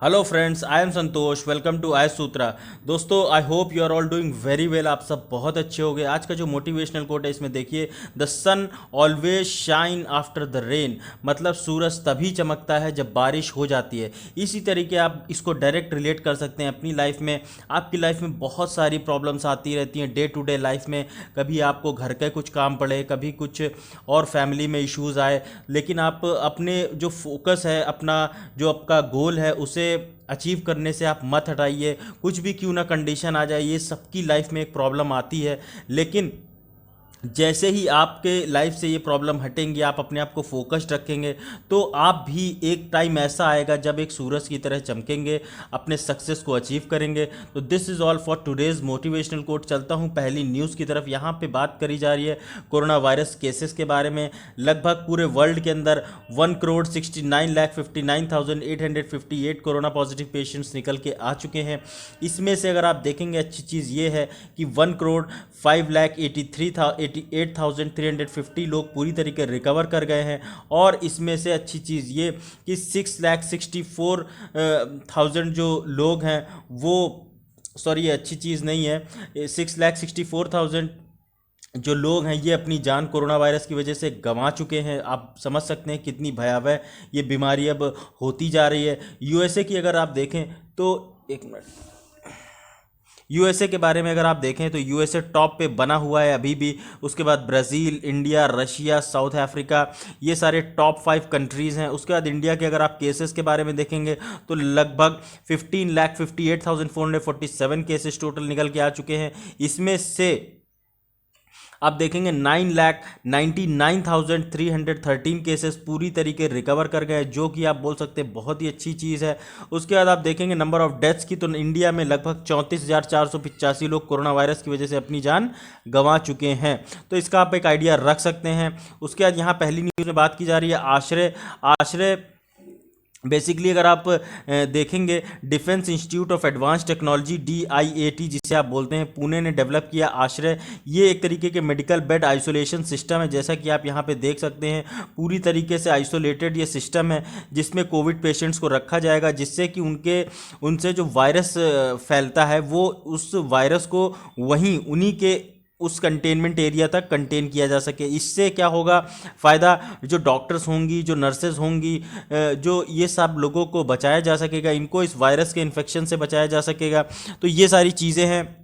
Hello friends, I am Santosh. Welcome to I Sutra. दोस्तों, I hope you are all doing very well. आप सब बहुत अच्छे हो गए। आज का जो मोटिवेशनल कोट है इसमें देखिए, the sun always shine after the rain. मतलब सूरज तभी चमकता है जब बारिश हो जाती है। इसी तरीके आप इसको डायरेक्ट रिलेट कर सकते हैं अपनी लाइफ में। आपकी लाइफ में बहुत सारी प्रॉब्लम्स आती रहती हैं डे टू डे लाइफ में। कभी आपको घर के कुछ काम पड़े, कभी कुछ और फैमिली में इश्यूज आए, लेकिन आप अपने जो फोकस है, अपना जो आपका गोल है, उसे अचीव करने से आप मत हटाइए। कुछ भी क्यों ना कंडीशन आ जाए, ये सबकी लाइफ में एक प्रॉब्लम आती है। लेकिन जैसे ही आपके लाइफ से ये प्रॉब्लम हटेंगी, आप अपने आप को फोकस्ड रखेंगे, तो आप भी एक टाइम ऐसा आएगा जब एक सूरज की तरह चमकेंगे, अपने सक्सेस को अचीव करेंगे। तो this is all for today's motivational quote. चलता हूँ पहली न्यूज़ की तरफ। यहाँ पे बात करी जा रही है कोरोना वायरस केसेस के बारे में। लगभग पूरे वर्ल्ड के अंदर 1,69,59,858 कोरोना पॉजिटिव पेशेंट्स निकल के आ चुके हैं। इसमें से अगर आप देखेंगे, अच्छी चीज़ ये है कि 1,05,83,350 लोग पूरी तरीके रिकवर कर गए हैं। और इसमें से अच्छी चीज़ ये कि 6,64,000 जो लोग हैं वो, सॉरी ये अच्छी चीज़ नहीं है, 6,64,000 जो लोग हैं ये अपनी जान कोरोना वायरस की वजह से गंवा चुके हैं। आप समझ सकते हैं कितनी भयावह ये बीमारी अब होती जा रही है। यूएसए की अगर आप देखें तो, एक मिनट, यूएसए के बारे में अगर आप देखें तो यूएसए टॉप पे बना हुआ है अभी भी। उसके बाद Brazil, India, Russia, south Africa, ये सारे टॉप 5 कंट्रीज़ हैं। उसके बाद इंडिया के अगर आप केसेस के बारे में देखेंगे तो लगभग 15,58,447 केसेस टोटल निकल के आ चुके हैं। इसमें से आप देखेंगे 9,99,313 केसेस पूरी तरीके रिकवर कर गए, जो कि आप बोल सकते हैं बहुत ही अच्छी चीज़ है। उसके बाद आप देखेंगे नंबर ऑफ डेथ्स की, तो इंडिया में लगभग 34,485 लोग कोरोना वायरस की वजह से अपनी जान गंवा चुके हैं। तो इसका आप एक आइडिया रख सकते हैं। उसके बाद यहाँ पहली न्यूज़ में बात की जा रही है आश्रय। आश्रय बेसिकली अगर आप देखेंगे, defence institute of advance technology DIAT जिसे आप बोलते हैं, पुणे ने डेवलप किया आश्रय। ये एक तरीके के मेडिकल बेड आइसोलेशन सिस्टम है। जैसा कि आप यहाँ पे देख सकते हैं, पूरी तरीके से आइसोलेटेड ये सिस्टम है जिसमें कोविड पेशेंट्स को रखा जाएगा, जिससे कि उनसे जो वायरस फैलता है वो उस वायरस को वहीं उन्हीं के उस कंटेनमेंट एरिया तक कंटेन किया जा सके। इससे क्या होगा फ़ायदा, जो डॉक्टर्स होंगी, जो नर्सेज होंगी, जो ये सब लोगों को बचाया जा सकेगा, इनको इस वायरस के इन्फेक्शन से बचाया जा सकेगा। तो ये सारी चीज़ें हैं,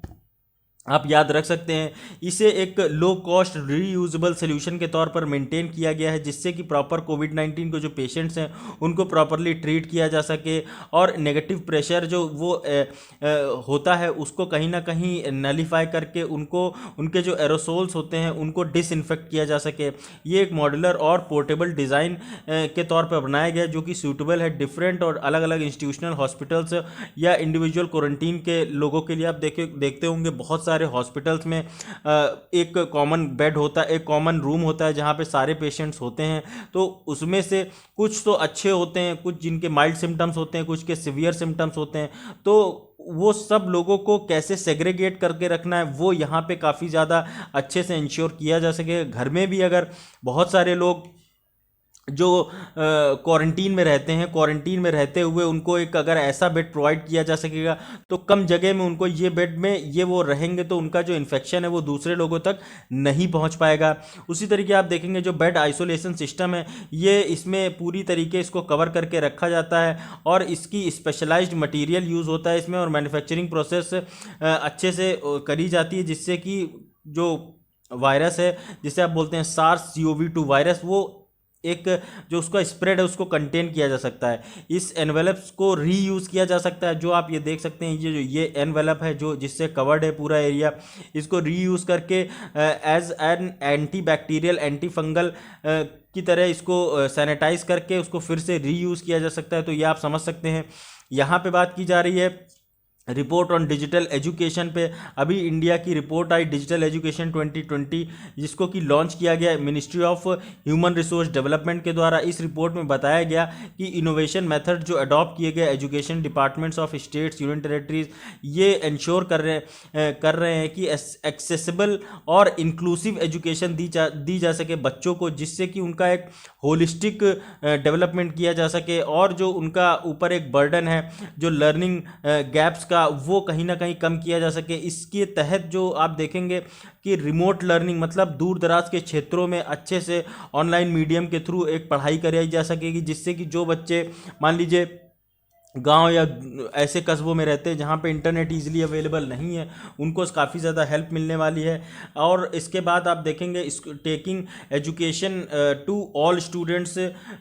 आप याद रख सकते हैं। इसे एक लो कॉस्ट रीयूजेबल सोल्यूशन के तौर पर मेंटेन किया गया है, जिससे कि प्रॉपर कोविड-19 को जो पेशेंट्स हैं उनको प्रॉपरली ट्रीट किया जा सके, और नेगेटिव प्रेशर जो वो होता है उसको कहीं ना कहीं नलीफाई करके उनको, उनके जो एरोसोल्स होते हैं उनको डिसइंफेक्ट किया जा सके। ये एक मॉड्यूलर और पोर्टेबल डिज़ाइन के तौर पर बनाया गया है, जो कि सूटेबल है डिफरेंट और अलग अलग इंस्टीट्यूशनल हॉस्पिटल्स या इंडिविजुअल क्वारंटीन के लोगों के लिए। आप देखते होंगे बहुत सारे हॉस्पिटल्स में एक कॉमन बेड होता है, एक कॉमन रूम होता है जहाँ पे सारे पेशेंट्स होते हैं। तो उसमें से कुछ तो अच्छे होते हैं, कुछ जिनके माइल्ड सिम्टम्स होते हैं, कुछ के सिवियर सिम्टम्स होते हैं। तो वो सब लोगों को कैसे सेग्रीगेट करके रखना है वो यहाँ पे काफ़ी ज़्यादा अच्छे से इंश्योर किया जा सके। घर में भी अगर बहुत सारे लोग जो क्वारंटीन में रहते हैं, क्वारंटीन में रहते हुए उनको एक अगर ऐसा बेड प्रोवाइड किया जा सकेगा, तो कम जगह में उनको ये बेड में ये वो रहेंगे, तो उनका जो इन्फेक्शन है वो दूसरे लोगों तक नहीं पहुंच पाएगा। उसी तरीके आप देखेंगे जो बेड आइसोलेशन सिस्टम है, ये इसमें पूरी तरीके इसको कवर करके रखा जाता है, और इसकी स्पेशलाइज्ड मटेरियल यूज़ होता है इसमें, और मैन्युफैक्चरिंग प्रोसेस अच्छे से करी जाती है, जिससे कि जो वायरस है जिसे आप बोलते हैं SARS-CoV-2 वायरस, वो एक जो उसका स्प्रेड है उसको कंटेन किया जा सकता है। इस एनवेलप्स को रीयूज़ किया जा सकता है। जो आप ये देख सकते हैं, ये एनवेलप है जो जिससे कवर्ड है पूरा एरिया, इसको रीयूज़ करके as an antibacterial, antifungal की तरह इसको सैनिटाइज करके उसको फिर से रीयूज़ किया जा सकता है। तो ये आप समझ सकते हैं। यहाँ पे बात की जा रही है रिपोर्ट ऑन डिजिटल एजुकेशन पे अभी इंडिया की रिपोर्ट आई डिजिटल एजुकेशन 2020, जिसको कि लॉन्च किया गया ministry of human resource development के द्वारा। इस रिपोर्ट में बताया गया कि इनोवेशन मेथड जो अडॉप्ट किए गए education departments of states union territories, ये इंश्योर कर रहे हैं कि एक्सेसिबल और इंक्लूसिव एजुकेशन दी जा सके बच्चों को, जिससे कि उनका एक होलिस्टिक डेवलपमेंट किया जा सके, और जो उनका ऊपर एक बर्डन है जो लर्निंग गैप्स का, वो कहीं ना कहीं कम किया जा सके। इसके तहत जो आप देखेंगे कि रिमोट लर्निंग, मतलब दूर दराज के क्षेत्रों में अच्छे से ऑनलाइन मीडियम के थ्रू एक पढ़ाई कराई जा सकेगी, जिससे कि जो बच्चे मान लीजिए गांव या ऐसे कस्बों में रहते हैं जहां पे इंटरनेट इजीली अवेलेबल नहीं है, उनको काफ़ी ज़्यादा हेल्प मिलने वाली है। और इसके बाद आप देखेंगे taking education to all students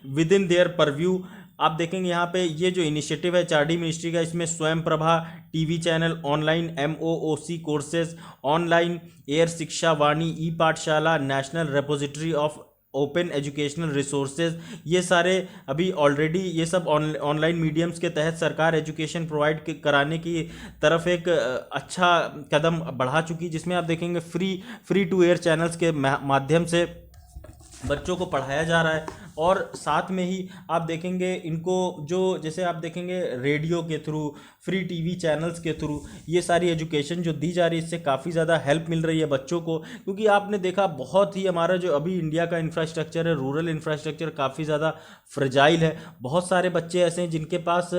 within their purview. आप देखेंगे यहाँ पे ये जो इनिशिएटिव है चारडी मिनिस्ट्री का, इसमें स्वयं Prabha TV channel, online MOOC courses, online air शिक्षा वाणी, ई पाठशाला, national repository of open educational resources, ये सारे अभी ऑलरेडी ये सब ऑनलाइन मीडियम्स के तहत सरकार एजुकेशन प्रोवाइड कराने की तरफ एक अच्छा कदम बढ़ा चुकी, जिसमें आप देखेंगे फ्री टू एयर चैनल्स के माध्यम से बच्चों को पढ़ाया जा रहा है। और साथ में ही आप देखेंगे इनको जो जैसे आप देखेंगे रेडियो के थ्रू, फ्री टीवी चैनल्स के थ्रू ये सारी एजुकेशन जो दी जा रही है, इससे काफ़ी ज़्यादा हेल्प मिल रही है बच्चों को। क्योंकि आपने देखा बहुत ही हमारा जो अभी इंडिया का इंफ्रास्ट्रक्चर है, रूरल इंफ्रास्ट्रक्चर काफ़ी ज़्यादा फ्रेजाइल है। बहुत सारे बच्चे ऐसे हैं जिनके पास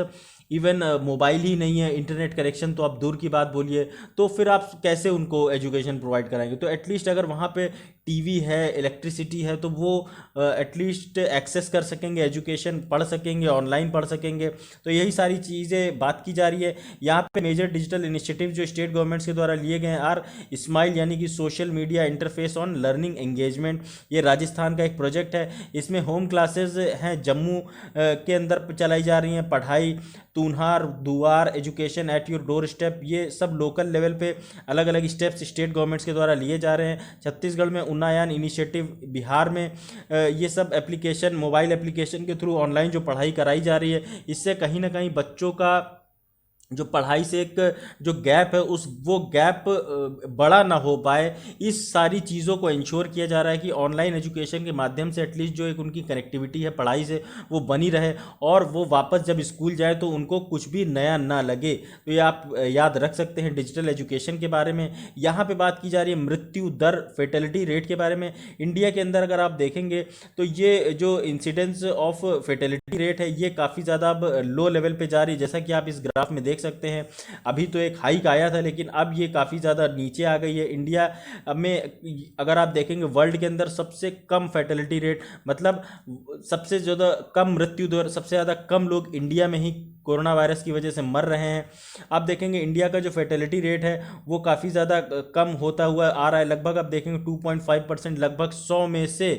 इवन मोबाइल ही नहीं है, इंटरनेट कनेक्शन तो आप दूर की बात बोलिए, तो फिर आप कैसे उनको एजुकेशन प्रोवाइड कराएंगे। तो एटलीस्ट अगर वहाँ पे टीवी है, इलेक्ट्रिसिटी है, तो वो एटलीस्ट एक्सेस कर सकेंगे, एजुकेशन पढ़ सकेंगे, ऑनलाइन पढ़ सकेंगे। तो यही सारी चीज़ें बात की जा रही है यहाँ पे। मेजर डिजिटल इनिशिएटिव जो स्टेट गवर्नमेंट्स के द्वारा लिए गए हैं आर स्माइल, यानी कि social media interface on learning engagement. ये राजस्थान का एक प्रोजेक्ट है। इसमें होम क्लासेस हैं जम्मू के अंदर चलाई जा रही हैं। पढ़ाई तून्हार दुआर education at your door step, ये सब लोकल लेवल पे अलग अलग स्टेप्स स्टेट गवर्नमेंट्स के द्वारा लिए जा रहे हैं। छत्तीसगढ़ में उन्नयन इनिशिएटिव, बिहार में ये सब एप्लीकेशन, मोबाइल एप्लीकेशन के थ्रू ऑनलाइन जो पढ़ाई कराई जा रही है, इससे कहीं ना कहीं बच्चों का जो पढ़ाई से एक जो गैप है वो गैप बड़ा ना हो पाए। इस सारी चीज़ों को इंश्योर किया जा रहा है कि ऑनलाइन एजुकेशन के माध्यम से एटलीस्ट जो एक उनकी कनेक्टिविटी है पढ़ाई से वो बनी रहे, और वो वापस जब स्कूल जाए तो उनको कुछ भी नया ना लगे। तो ये आप याद रख सकते हैं डिजिटल एजुकेशन के बारे में। यहाँ पे बात की जा रही है मृत्यु दर, फेटेलिटी रेट के बारे में। इंडिया के अंदर अगर आप देखेंगे तो ये जो इंसिडेंस ऑफ फेटेलिटी रेट है ये काफ़ी ज़्यादा अब लो लेवल पे जा रही है, जैसा कि आप इस ग्राफ में देख सकते हैं। अभी तो एक हाइक आया था, लेकिन अब ये काफ़ी ज़्यादा नीचे आ गई है। इंडिया में अगर आप देखेंगे वर्ल्ड के अंदर सबसे कम फैटेलिटी रेट, मतलब सबसे ज़्यादा कम मृत्यु दर, सबसे ज़्यादा कम लोग इंडिया में ही कोरोना वायरस की वजह से मर रहे हैं। आप देखेंगे इंडिया का जो फैटेलिटी रेट है वो काफ़ी ज़्यादा कम होता हुआ आ रहा है। लगभग आप देखेंगे 2.5%, लगभग 100 में से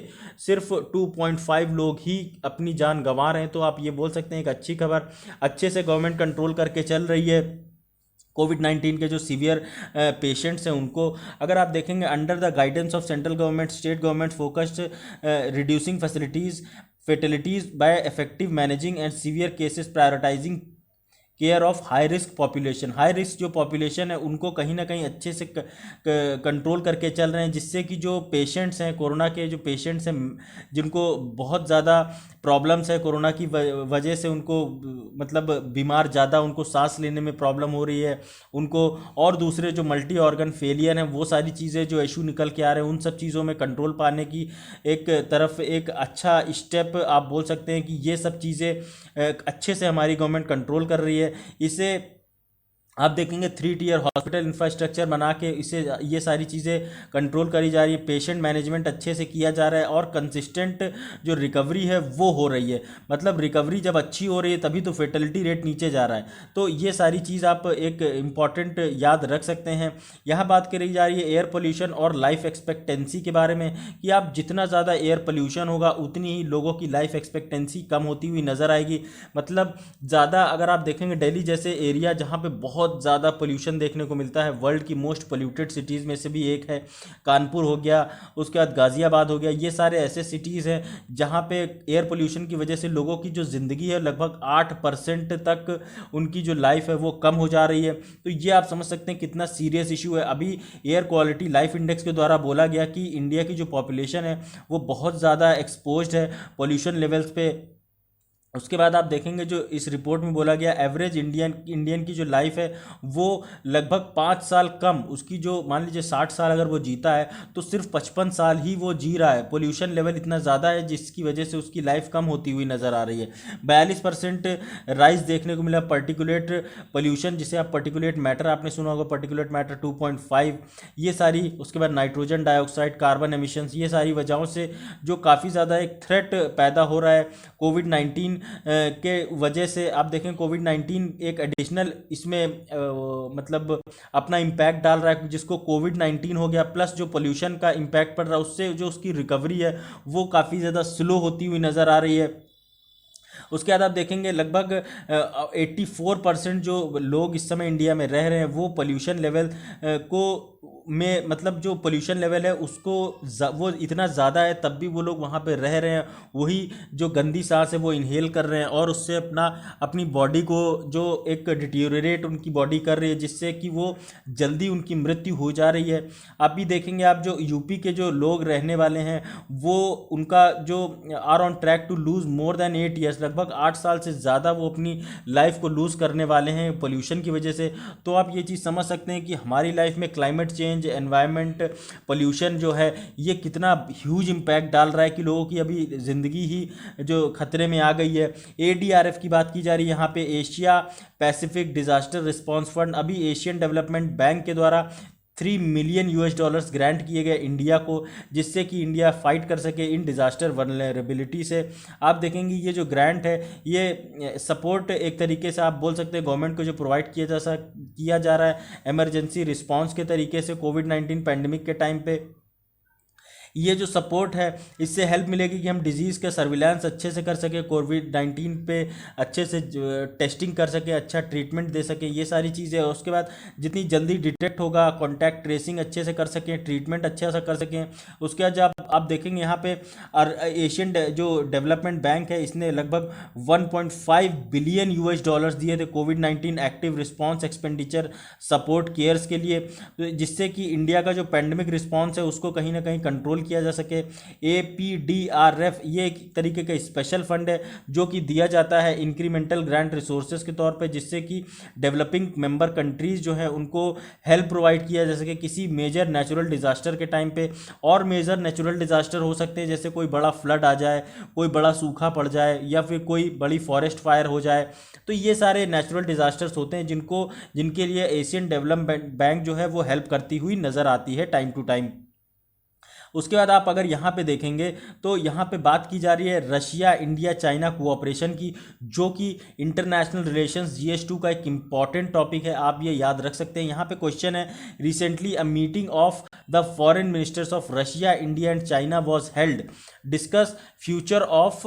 सिर्फ 2.5 लोग ही अपनी जान गंवा रहे हैं। तो आप ये बोल सकते हैं एक अच्छी खबर, अच्छे से गवर्नमेंट कंट्रोल करके चल रही है। कोविड-19 के जो सीवियर पेशेंट्स हैं उनको अगर आप देखेंगे under the guidance of central government, state government focused reducing facilities fatalities by effective managing and severe cases, prioritizing care of high risk population. High risk जो पॉपुलेशन है उनको कहीं ना कहीं अच्छे से कंट्रोल करके चल रहे हैं, जिससे कि जो पेशेंट्स हैं, कोरोना के जो पेशेंट्स हैं जिनको बहुत ज़्यादा प्रॉब्लम्स है कोरोना की वजह से, उनको मतलब बीमार ज़्यादा, उनको सांस लेने में प्रॉब्लम हो रही है उनको, और दूसरे जो मल्टी ऑर्गन फेलियर हैं, वो सारी चीज़ें जो इशू निकल के आ रहे हैं, उन सब चीज़ों में कंट्रोल पाने की एक तरफ एक अच्छा स्टेप आप बोल सकते हैं कि ये सब चीज़ें अच्छे से हमारी गवर्नमेंट कंट्रोल कर रही है। इसे आप देखेंगे 3 टियर हॉस्पिटल इंफ्रास्ट्रक्चर बना के इसे ये सारी चीज़ें कंट्रोल करी जा रही है। पेशेंट मैनेजमेंट अच्छे से किया जा रहा है और कंसिस्टेंट जो रिकवरी है वो हो रही है। मतलब रिकवरी जब अच्छी हो रही है तभी तो फेटलिटी रेट नीचे जा रहा है। तो ये सारी चीज़ आप एक इम्पॉर्टेंट याद रख सकते हैं। यहाँ बात करी जा रही है एयर पोल्यूशन और लाइफ एक्सपेक्टेंसी के बारे में कि आप जितना ज़्यादा एयर पोल्यूशन होगा उतनी ही लोगों की लाइफ एक्सपेक्टेंसी कम होती हुई नज़र आएगी। मतलब ज़्यादा अगर आप देखेंगे दिल्ली जैसे एरिया जहाँ पे बहुत बहुत ज़्यादा पोल्यूशन देखने को मिलता है। वर्ल्ड की मोस्ट पोल्यूटेड सिटीज़ में से भी एक है कानपुर हो गया, उसके बाद गाज़ियाबाद हो गया। ये सारे ऐसे सिटीज़ हैं जहाँ पे एयर पोल्यूशन की वजह से लोगों की जो ज़िंदगी है लगभग 8% तक उनकी जो लाइफ है वो कम हो जा रही है। तो ये आप समझ सकते हैं कितना सीरियस इशू है। अभी एयर क्वालिटी लाइफ इंडेक्स के द्वारा बोला गया कि इंडिया की जो पॉपुलेशन है वो बहुत ज़्यादा एक्सपोज्ड है पोल्यूशन लेवल्स पे। उसके बाद आप देखेंगे जो इस रिपोर्ट में बोला गया, एवरेज इंडियन की जो लाइफ है वो लगभग 5 साल कम, उसकी जो मान लीजिए 60 साल अगर वो जीता है तो सिर्फ 55 साल ही वो जी रहा है। पोल्यूशन लेवल इतना ज़्यादा है जिसकी वजह से उसकी लाइफ कम होती हुई नज़र आ रही है। 42% राइज देखने को मिला पर्टिकुलेट पोल्यूशन, जिसे आप पर्टिकुलेट मैटर आपने सुना होगा, पर्टिकुलेट मैटर 2.5, ये सारी। उसके बाद नाइट्रोजन डाइऑक्साइड, कार्बन एमिशंस, ये सारी वजहों से जो काफ़ी ज़्यादा एक थ्रेट पैदा हो रहा है कोविड-19 के वजह से। आप देखें कोविड-19 एक एडिशनल इसमें मतलब अपना इम्पैक्ट डाल रहा है, जिसको कोविड-19 हो गया प्लस जो पोल्यूशन का इम्पैक्ट पड़ रहा है उससे जो उसकी रिकवरी है वो काफ़ी ज़्यादा स्लो होती हुई नज़र आ रही है। उसके बाद आप देखेंगे लगभग 84% जो लोग इस समय इंडिया में रह रहे हैं वो पोल्यूशन लेवल को में मतलब जो पोल्यूशन लेवल है उसको वो इतना ज़्यादा है तब भी वो लोग वहाँ पे रह रहे हैं, वही जो गंदी सांस है वो इनहेल कर रहे हैं और उससे अपनी बॉडी को जो एक डिटीरियोरेट उनकी बॉडी कर रही है जिससे कि वो जल्दी उनकी मृत्यु हो जा रही है। आप भी देखेंगे आप जो यूपी के जो लोग रहने वाले हैं वो उनका जो are on track to lose more than 8 years, लगभग 8 साल से ज़्यादा वो अपनी लाइफ को लूज़ करने वाले हैं पोल्यूशन की वजह से। तो आप ये चीज़ समझ सकते हैं कि हमारी लाइफ में क्लाइमेट चेंज, एनवायरनमेंट, पोल्यूशन जो है ये कितना ह्यूज इम्पैक्ट डाल रहा है कि लोगों की अभी ज़िंदगी ही जो खतरे में आ गई है। एडीआरएफ की बात की जा रही है यहाँ पे, Asia Pacific disaster response fund, अभी एशियन डेवलपमेंट बैंक के द्वारा $3 मिलियन ग्रांट किए गए इंडिया को, जिससे कि इंडिया फाइट कर सके इन डिज़ास्टर वल्नरेबिलिटी से। आप देखेंगे ये जो ग्रांट है ये सपोर्ट एक तरीके से आप बोल सकते हैं गवर्नमेंट को जो प्रोवाइड किया जा रहा है इमरजेंसी रिस्पांस के तरीके से कोविड-19 पैंडमिक के टाइम पे। ये जो सपोर्ट है इससे हेल्प मिलेगी कि हम डिजीज़ का सर्विलांस अच्छे से कर सके, कोविड-19 पे अच्छे से टेस्टिंग कर सके, अच्छा ट्रीटमेंट दे सके, ये सारी चीज़ें। उसके बाद जितनी जल्दी डिटेक्ट होगा कॉन्टैक्ट ट्रेसिंग अच्छे से कर सकें, ट्रीटमेंट अच्छे से कर सकें। उसके बाद जब आप देखेंगे यहाँ पे एशियन जो डेवलपमेंट बैंक है इसने लगभग $1.5 बिलियन दिए थे कोविड-19 active response expenditure support cares के लिए, तो जिससे कि इंडिया का जो पैंडमिक रिस्पॉन्स है उसको कहीं ना कहीं कंट्रोल किया जा सके। APDRF ये एक तरीके का स्पेशल फंड है जो कि दिया जाता है इंक्रीमेंटल ग्रांट रिसोर्सेज के तौर पे, जिससे कि डेवलपिंग मेंबर कंट्रीज़ जो है उनको हेल्प प्रोवाइड किया जा सके किसी मेजर नेचुरल डिज़ास्टर के टाइम पे। और मेजर नेचुरल डिज़ास्टर हो सकते हैं जैसे कोई बड़ा फ्लड आ जाए, कोई बड़ा सूखा पड़ जाए या फिर कोई बड़ी फॉरेस्ट फायर हो जाए। तो ये सारे नेचुरल डिज़ास्टर्स होते हैं जिनके लिए एशियन डेवलपमेंट बैंक जो है वो हेल्प करती हुई नज़र आती है टाइम टू टाइम। उसके बाद आप अगर यहाँ पे देखेंगे तो यहाँ पे बात की जा रही है रशिया इंडिया चाइना कोऑपरेशन की, जो कि इंटरनेशनल रिलेशंस GS2 का एक इम्पॉर्टेंट टॉपिक है, आप ये याद रख सकते हैं। यहाँ पे क्वेश्चन है, recently a meeting of the foreign ministers of Russia India and China was held, discuss future of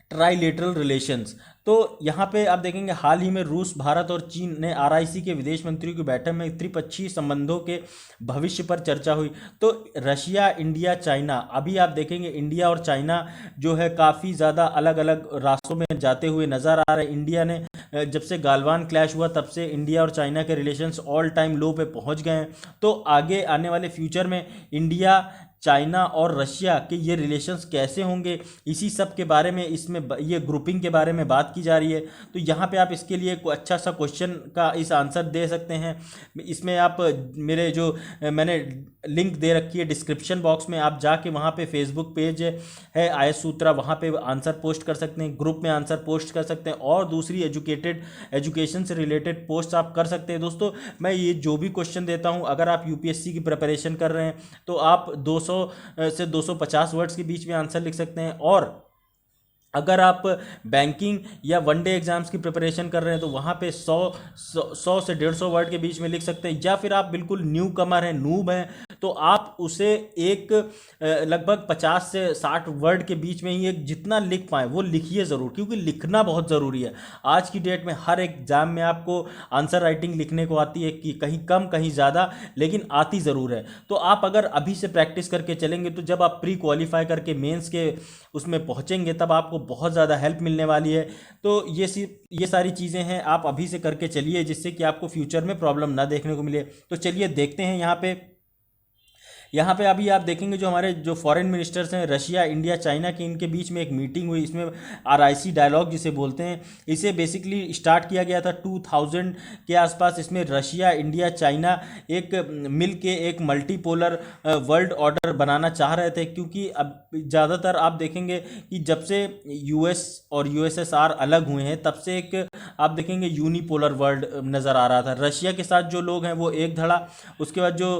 trilateral relations. तो यहाँ पे आप देखेंगे हाल ही में रूस, भारत और चीन ने RIC के विदेश मंत्रियों की बैठक में त्रिपक्षीय संबंधों के भविष्य पर चर्चा हुई। तो रशिया इंडिया चाइना, अभी आप देखेंगे इंडिया और चाइना जो है काफ़ी ज़्यादा अलग अलग रास्तों में जाते हुए नज़र आ रहे हैं। इंडिया ने जब से गालवान क्लैश हुआ तब से इंडिया और चाइना के रिलेशंस ऑल टाइम लो पे पहुँच गए हैं। तो आगे आने वाले फ्यूचर में इंडिया, चाइना और रशिया के ये रिलेशंस कैसे होंगे, इसी सब के बारे में इसमें ये ग्रुपिंग के बारे में बात की जा रही है। तो यहाँ पे आप इसके लिए कोई अच्छा सा क्वेश्चन का इस आंसर दे सकते हैं। इसमें आप मेरे जो मैंने लिंक दे रखी है डिस्क्रिप्शन बॉक्स में, आप जाके वहाँ पे फेसबुक पेज है IS सूत्रा, वहाँ पे आंसर पोस्ट कर सकते हैं, ग्रुप में आंसर पोस्ट कर सकते हैं और दूसरी एजुकेशन से रिलेटेड पोस्ट आप कर सकते हैं। दोस्तों मैं ये जो भी क्वेश्चन देता हूँ, अगर आप UPSC की प्रिपरेशन कर रहे हैं तो आप 200 से 250 वर्ड्स के बीच में आंसर लिख सकते हैं, और अगर आप बैंकिंग या वनडे एग्जाम्स की प्रिपरेशन कर रहे हैं तो वहाँ पे 100 से 150 वर्ड के बीच में लिख सकते हैं। या फिर आप बिल्कुल न्यू कमर हैं, नूब हैं, तो आप उसे एक लगभग 50 से 60 वर्ड के बीच में ही एक जितना लिख पाए वो लिखिए ज़रूर, क्योंकि लिखना बहुत ज़रूरी है। आज की डेट में हर एग्जाम में आपको आंसर राइटिंग लिखने को आती है, कि कहीं कम कहीं ज़्यादा, लेकिन आती ज़रूर है। तो आप अगर अभी से प्रैक्टिस करके चलेंगे तो जब आप प्री क्वालिफाई करके मेंस के उसमें पहुंचेंगे तब आपको बहुत ज़्यादा हेल्प मिलने वाली है। तो ये सारी चीज़ें हैं, आप अभी से करके चलिए, जिससे कि आपको फ्यूचर में प्रॉब्लम ना देखने को मिले। तो चलिए देखते हैं यहाँ पे अभी आप देखेंगे जो हमारे जो फॉरेन मिनिस्टर्स हैं, रशिया, इंडिया, चाइना की, इनके बीच में एक मीटिंग हुई। इसमें RIC डायलॉग जिसे बोलते हैं, इसे बेसिकली स्टार्ट किया गया था 2000 के आसपास। इसमें रशिया, इंडिया, चाइना एक मिल के एक मल्टीपोलर वर्ल्ड ऑर्डर बनाना चाह रहे थे, क्योंकि अब ज़्यादातर आप देखेंगे कि जब से US और USSR अलग हुए हैं तब से एक आप देखेंगे यूनिपोलर वर्ल्ड नज़र आ रहा था। रशिया के साथ जो लोग हैं वो एक धड़ा, उसके बाद जो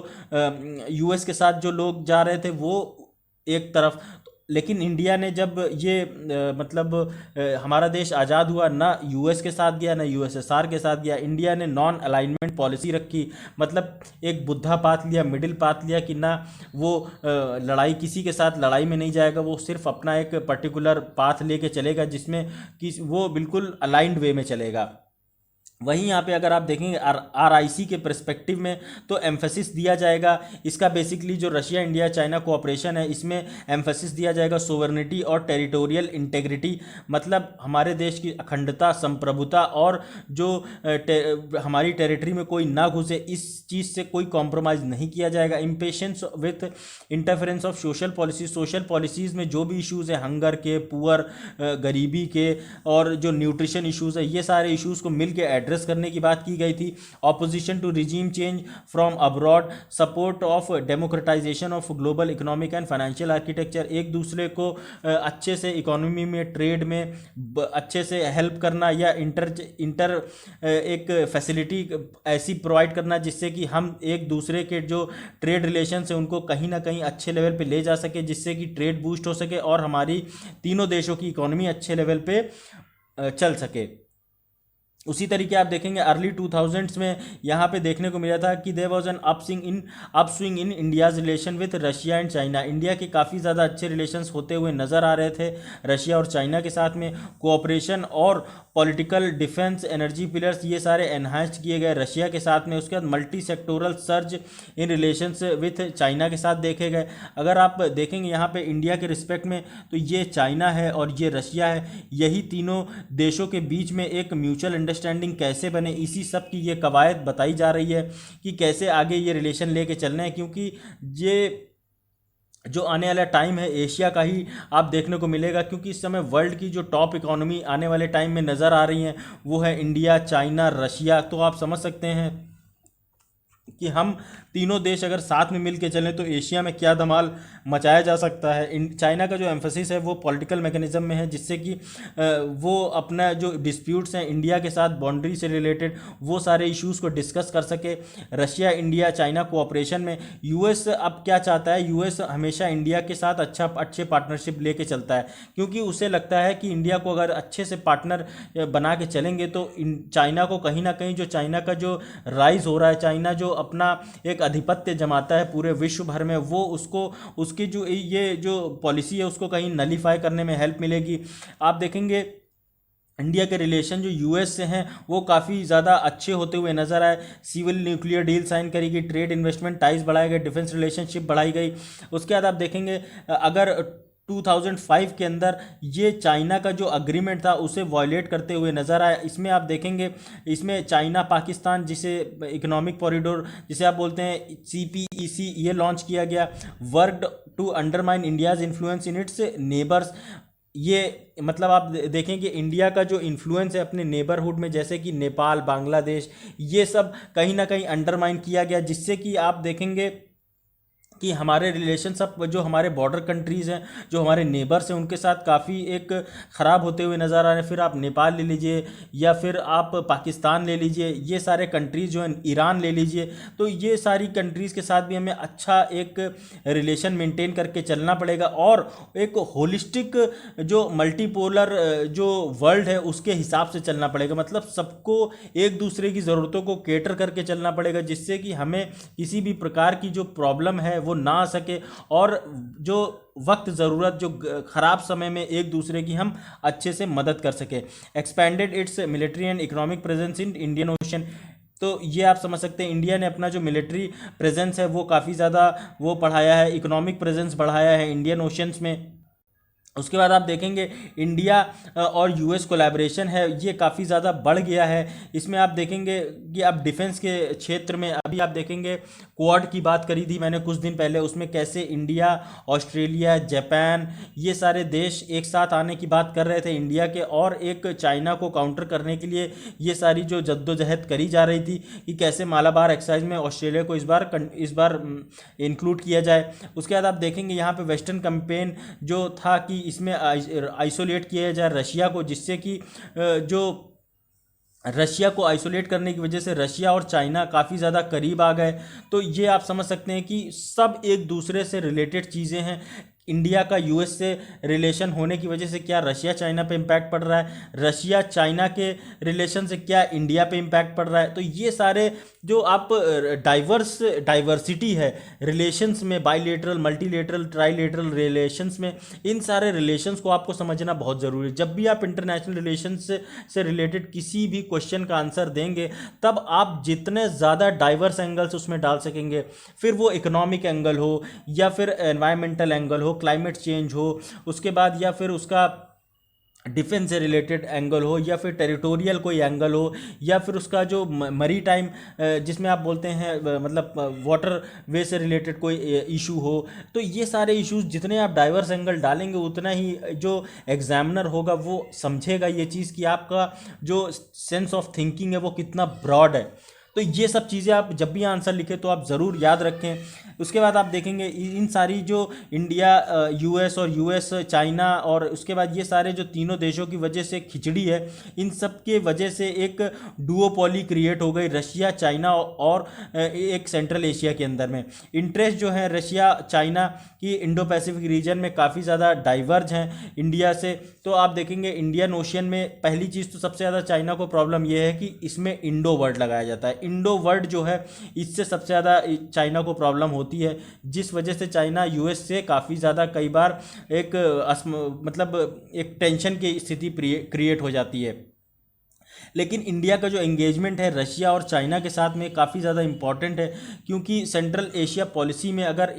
US के साथ जो लोग जा रहे थे वो एक तरफ। लेकिन इंडिया ने जब ये मतलब हमारा देश आज़ाद हुआ, ना US के साथ गया ना USSR के साथ गया। इंडिया ने नॉन अलाइनमेंट पॉलिसी रखी, मतलब एक बुद्धा पाथ लिया, मिडिल पाथ लिया, कि ना वो लड़ाई किसी के साथ लड़ाई में नहीं जाएगा, वो सिर्फ अपना एक पर्टिकुलर पाथ लेके चलेगा जिसमें कि वो बिल्कुल अलाइंड वे में चलेगा। वहीं यहाँ पे अगर आप देखेंगे RIC के पर्सपेक्टिव में तो एम्फेसिस दिया जाएगा इसका। बेसिकली जो रशिया, इंडिया, चाइना कोऑपरेशन है, इसमें एम्फेसिस दिया जाएगा सोवरेनिटी और टेरिटोरियल इंटेग्रिटी, मतलब हमारे देश की अखंडता, संप्रभुता और जो हमारी टेरिटरी में कोई ना घुसे, इस चीज़ से कोई कॉम्प्रोमाइज़ नहीं किया जाएगा। Impatience with interference of social policies में जो भी इश्यूज़ है, हंगर के, पुअर, गरीबी के, और जो न्यूट्रिशन इश्यूज़ है, ये सारे इश्यूज़ को मिल के एड्रेस करने की बात की गई थी। Opposition to regime change from abroad, support of democratization of global economic and financial architecture, एक दूसरे को अच्छे से इकोनॉमी में, ट्रेड में अच्छे से हेल्प करना, या इंटर एक फैसिलिटी ऐसी प्रोवाइड करना जिससे कि हम एक दूसरे के जो ट्रेड रिलेशन है उनको कहीं ना कहीं अच्छे लेवल पे ले जा सके, जिससे कि ट्रेड बूस्ट हो सके और हमारी तीनों देशों की इकोनॉमी अच्छे लेवल पे चल सके। उसी तरीके आप देखेंगे अर्ली 2000s में यहाँ पे देखने को मिला था कि there was an upswing in India's relation with Russia and China. India के काफ़ी ज़्यादा अच्छे रिलेशंस होते हुए नज़र आ रहे थे रशिया और चाइना के साथ में। कोऑपरेशन और पॉलिटिकल, डिफेंस, एनर्जी पिलर्स ये सारे एनहांस किए गए रशिया के साथ में। उसके बाद multi sectoral surge in relations with China के साथ देखे गए। अगर आप देखेंगे यहाँ पे इंडिया के रिस्पेक्ट में तो ये चाइना है और ये रशिया है, यही तीनों देशों के बीच में एक म्यूचुअल अंडरस्टैंडिंग कैसे बने, इसी सब की ये कवायद बताई जा रही है कि कैसे आगे ये रिलेशन लेके चलना है। क्योंकि ये जो आने वाला टाइम है एशिया का ही आप देखने को मिलेगा, क्योंकि इस समय वर्ल्ड की जो टॉप इकोनॉमी आने वाले टाइम में नज़र आ रही हैं वो है इंडिया, चाइना, रशिया। तो आप समझ सकते हैं कि हम तीनों देश अगर साथ में मिल के चलें तो एशिया में क्या धमाल मचाया जा सकता है। चाइना का जो एम्फेसिस है वो पॉलिटिकल मैकेनिज्म में है, जिससे कि वो अपना जो डिस्प्यूट्स हैं इंडिया के साथ बाउंड्री से रिलेटेड वो सारे इश्यूज़ को डिस्कस कर सके। रशिया, इंडिया, चाइना कोऑपरेशन में US अब क्या चाहता है, US हमेशा इंडिया के साथ अच्छे पार्टनरशिप लेके चलता है, क्योंकि उसे लगता है कि इंडिया को अगर अच्छे से पार्टनर बना के चलेंगे तो चाइना को कहीं ना कहीं जो चाइना का जो राइज हो रहा है, चाइना जो अपना एक अधिपत्य जमाता है पूरे विश्व भर में, वो उसकी जो ये जो पॉलिसी है उसको कहीं नलीफाई करने में हेल्प मिलेगी। आप देखेंगे इंडिया के रिलेशन जो US से हैं वो काफ़ी ज़्यादा अच्छे होते हुए नज़र आए। सिविल न्यूक्लियर डील साइन करी गई, ट्रेड इन्वेस्टमेंट टाइज बढ़ाए गए, डिफेंस रिलेशनशिप बढ़ाई गई। उसके बाद आप देखेंगे अगर 2005 के अंदर ये चाइना का जो अग्रीमेंट था उसे वायलेट करते हुए नज़र आया। इसमें आप देखेंगे इसमें चाइना पाकिस्तान जिसे इकोनॉमिक कॉरिडोर जिसे आप बोलते हैं CPEC ये लॉन्च किया गया। Worked to undermine India's influence in its neighbours, ये मतलब आप देखें कि इंडिया का जो इन्फ्लुएंस है अपने नेबरहुड में जैसे कि नेपाल, बांग्लादेश, ये सब कहीं ना कहीं अंडरमाइन किया गया, जिससे कि आप देखेंगे कि हमारे रिलेशन सब जो हमारे बॉर्डर कंट्रीज़ हैं, जो हमारे नेबर्स हैं, उनके साथ काफ़ी एक ख़राब होते हुए नज़र आ रहे हैं। फिर आप नेपाल ले लीजिए या फिर आप पाकिस्तान ले लीजिए, ये सारे कंट्रीज़ जो हैं, ईरान ले लीजिए, तो ये सारी कंट्रीज़ के साथ भी हमें अच्छा एक रिलेशन मेंटेन करके चलना पड़ेगा और एक होलिस्टिक जो मल्टीपोलर जो वर्ल्ड है उसके हिसाब से चलना पड़ेगा। मतलब सबको एक दूसरे की ज़रूरतों को केटर करके चलना पड़ेगा, जिससे कि हमें किसी भी प्रकार की जो प्रॉब्लम है वो ना आ सके और जो वक्त ज़रूरत जो ख़राब समय में एक दूसरे की हम अच्छे से मदद कर सके। Expanded it's military and economic presence in Indian ocean, तो ये आप समझ सकते हैं इंडिया ने अपना जो मिलिट्री प्रेजेंस है वो काफ़ी ज़्यादा वो बढ़ाया है, इकोनॉमिक प्रेजेंस बढ़ाया है इंडियन ओशंस में। उसके बाद आप देखेंगे इंडिया और यूएस कोलैबोरेशन है ये काफ़ी ज़्यादा बढ़ गया है। इसमें आप देखेंगे कि अब डिफेंस के क्षेत्र में अभी आप देखेंगे क्वाड की बात करी थी मैंने कुछ दिन पहले, उसमें कैसे इंडिया, ऑस्ट्रेलिया, जापान ये सारे देश एक साथ आने की बात कर रहे थे इंडिया के, और एक चाइना को काउंटर करने के लिए ये सारी जो जद्दोजहद करी जा रही थी कि कैसे मालाबार एक्सरसाइज में ऑस्ट्रेलिया को इस बार इंक्लूड किया जाए। उसके बाद आप देखेंगे यहाँ पे वेस्टर्न कैंपेन जो था कि इसमें आइसोलेट किया जाए रशिया को, जिससे कि जो रशिया को आइसोलेट करने की वजह से रशिया और चाइना काफ़ी ज़्यादा करीब आ गए। तो ये आप समझ सकते हैं कि सब एक दूसरे से रिलेटेड चीज़ें हैं। इंडिया का यूएस से रिलेशन होने की वजह से क्या रशिया चाइना पे इम्पैक्ट पड़ रहा है, रशिया चाइना के रिलेशन से क्या इंडिया पे इम्पैक्ट पड़ रहा है। तो ये सारे जो आप डाइवर्सिटी है रिलेशंस में, बाइलेटरल, मल्टीलेटरल, ट्राइलेटरल रिलेशंस में, इन सारे रिलेशंस को आपको समझना बहुत ज़रूरी है। जब भी आप इंटरनेशनल रिलेशंस से रिलेटेड किसी भी क्वेश्चन का आंसर देंगे तब आप जितने ज़्यादा डाइवर्स एंगल्स उसमें डाल सकेंगे, फिर वो इकोनॉमिक एंगल हो या फिर एनवायरमेंटल एंगल हो, क्लाइमेट चेंज हो, उसके बाद या फिर उसका डिफेंस से रिलेटेड एंगल हो या फिर टेरिटोरियल कोई एंगल हो या फिर उसका जो मरी टाइम जिसमें आप बोलते हैं मतलब वाटर वे से रिलेटेड कोई इशू हो। तो ये सारे इश्यूज जितने आप डाइवर्स एंगल डालेंगे उतना ही जो एग्जामिनर होगा वो समझेगा ये चीज़ कि आपका जो सेंस ऑफ थिंकिंग है वो कितना ब्रॉड है। तो ये सब चीज़ें आप जब भी आंसर लिखें तो आप ज़रूर याद रखें। उसके बाद आप देखेंगे इन सारी जो इंडिया, यूएस और यूएस चाइना और उसके बाद ये सारे जो तीनों देशों की वजह से खिचड़ी है, इन सब के वजह से एक डुओपोली क्रिएट हो गई रशिया, चाइना और एक सेंट्रल एशिया के अंदर में। इंटरेस्ट जो है रशिया चाइना की इंडो पैसिफिक रीजन में काफ़ी ज़्यादा डाइवर्ज हैं इंडिया से। तो आप देखेंगे इंडियन ओशियन में पहली चीज़ तो सबसे ज़्यादा चाइना को प्रॉब्लम यह है कि इसमें इंडो वर्ड लगाया जाता है। इंडो वर्ड जो है इससे सबसे ज़्यादा चाइना को प्रॉब्लम होती है, जिस वजह से चाइना यूएस से काफ़ी ज़्यादा कई बार एक मतलब एक टेंशन की स्थिति क्रिएट हो जाती है। लेकिन इंडिया का जो एंगेजमेंट है रशिया और चाइना के साथ में काफ़ी ज़्यादा इम्पॉर्टेंट है, क्योंकि सेंट्रल एशिया पॉलिसी में अगर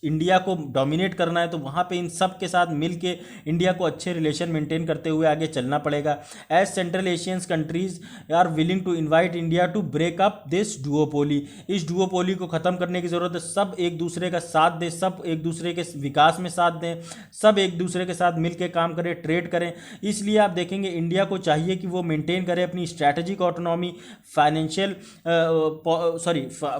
इंडिया को डोमिनेट करना है तो वहाँ पे इन सब के साथ मिल के इंडिया को अच्छे रिलेशन मेंटेन करते हुए आगे चलना पड़ेगा। As Central Asians countries are willing to invite India to break up this duopoly, इस डुओपोली को ख़त्म करने की ज़रूरत है। सब एक दूसरे का साथ दें, सब एक दूसरे के विकास में साथ दें, सब एक दूसरे के साथ मिल के काम करें, ट्रेड करें। इसलिए आप देखेंगे इंडिया को चाहिए कि वो मेंटेन करे अपनी strategic autonomy, financial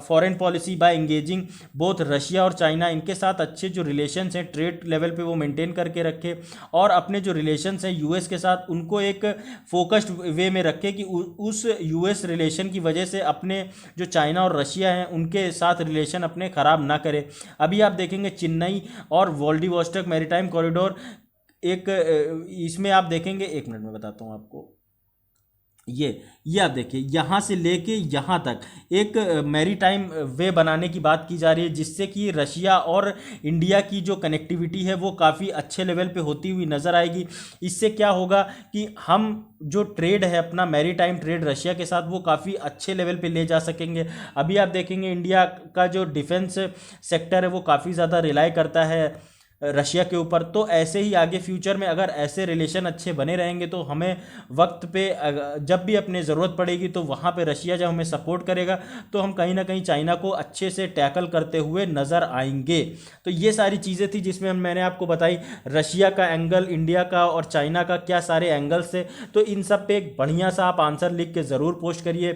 foreign policy bye engaging both Russia और चाइना। इनके साथ अच्छे जो रिलेशंस हैं ट्रेड लेवल पे वो मेंटेन करके रखे और अपने जो रिलेशंस हैं यूएस के साथ उनको एक फोकस्ड वे में रखे कि उस यूएस रिलेशन की वजह से अपने जो चाइना और रशिया हैं उनके साथ रिलेशन अपने ख़राब ना करे। अभी आप देखेंगे चेन्नई और व्लादिवोस्टोक मैरीटाइम कॉरिडोर एक इसमें आप देखेंगे, एक मिनट में बताता हूँ आपको। ये आप देखिए यहाँ से लेके यहाँ तक एक मैरीटाइम वे बनाने की बात की जा रही है, जिससे कि रशिया और इंडिया की जो कनेक्टिविटी है वो काफ़ी अच्छे लेवल पे होती हुई नज़र आएगी। इससे क्या होगा कि हम जो ट्रेड है अपना मैरीटाइम ट्रेड रशिया के साथ वो काफ़ी अच्छे लेवल पे ले जा सकेंगे। अभी आप देखेंगे इंडिया का जो डिफेंस सेक्टर है वो काफ़ी ज़्यादा रिलाई करता है रशिया के ऊपर। तो ऐसे ही आगे फ्यूचर में अगर ऐसे रिलेशन अच्छे बने रहेंगे तो हमें वक्त पे जब भी अपने ज़रूरत पड़ेगी तो वहाँ पे रशिया जब हमें सपोर्ट करेगा तो हम कहीं ना कहीं चाइना को अच्छे से टैकल करते हुए नज़र आएंगे। तो ये सारी चीज़ें थी जिसमें मैंने आपको बताई रशिया का एंगल, इंडिया का और चाइना का क्या सारे एंगल्स थे। तो इन सब पे एक बढ़िया सा आप आंसर लिख के ज़रूर पोस्ट करिए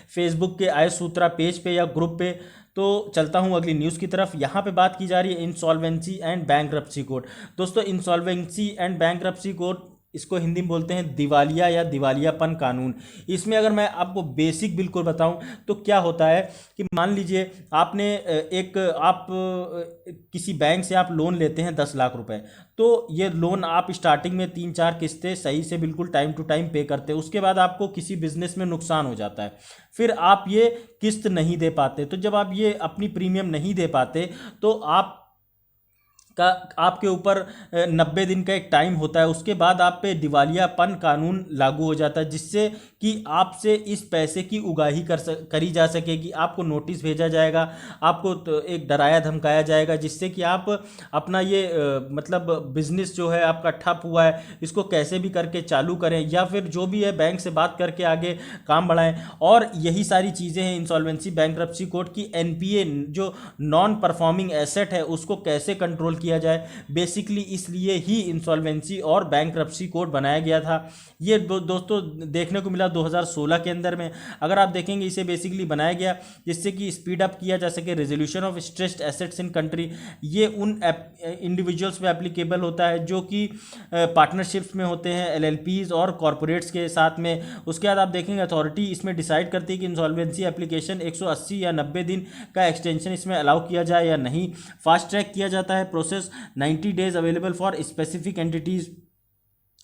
फेसबुक के आय सूत्रा पेज पे या ग्रुप पे। तो चलता हूँ अगली न्यूज़ की तरफ। यहाँ पे बात की जा रही है इंसॉल्वेंसी एंड बैंकरप्सी कोड। दोस्तों इंसॉल्वेंसी एंड बैंकरप्सी कोड, इसको हिंदी में बोलते हैं दिवालिया या दिवालियापन कानून। इसमें अगर मैं आपको बेसिक बिल्कुल बताऊं तो क्या होता है कि मान लीजिए आपने आप किसी बैंक से आप लोन लेते हैं 10 लाख रुपए। तो ये लोन आप स्टार्टिंग में 3-4 किस्तें सही से बिल्कुल टाइम टू टाइम पे करते हैं, उसके बाद आपको किसी बिजनेस में नुकसान हो जाता है, फिर आप ये किस्त नहीं दे पाते। तो जब आप ये अपनी प्रीमियम नहीं दे पाते तो का आपके ऊपर 90 दिन का एक टाइम होता है, उसके बाद आप पे दिवालियापन कानून लागू हो जाता है, जिससे कि आपसे इस पैसे की उगाही करी जा सकेगी। आपको नोटिस भेजा जाएगा, आपको तो एक डराया धमकाया जाएगा, जिससे कि आप अपना ये मतलब बिजनेस जो है आपका ठप हुआ है इसको कैसे भी करके चालू करें, या फिर जो भी है बैंक से बात करके आगे काम बढ़ाएं। और यही सारी चीज़ें हैं इंसॉल्वेंसी बैंकरप्सी कोड की। एनपीए जो नॉन परफॉर्मिंग एसेट है उसको कैसे कंट्रोल किया जाए, बेसिकली इसलिए ही इंसॉल्वेंसी और बैंकरप्सी कोड बनाया गया था। ये दोस्तों देखने को मिला 2016 के अंदर में। अगर आप देखेंगे इसे बेसिकली बनाया गया जिससे कि स्पीड अप किया जा सके resolution of stressed assets in country. ये उन इंडिविजुअल्स पे एप्लीकेबल होता है जो कि पार्टनरशिप्स में होते हैं, एलएलपीज और कॉरपोरेट्स के साथ में। उसके बाद आप देखेंगे अथॉरिटी इसमें डिसाइड करती है कि इंसॉल्वेंसी एप्लीकेशन 180 या 90 दिन का एक्सटेंशन इसमें अलाउ किया जाए या नहीं। फास्ट ट्रैक किया जाता है process, 90 days available for specific entities.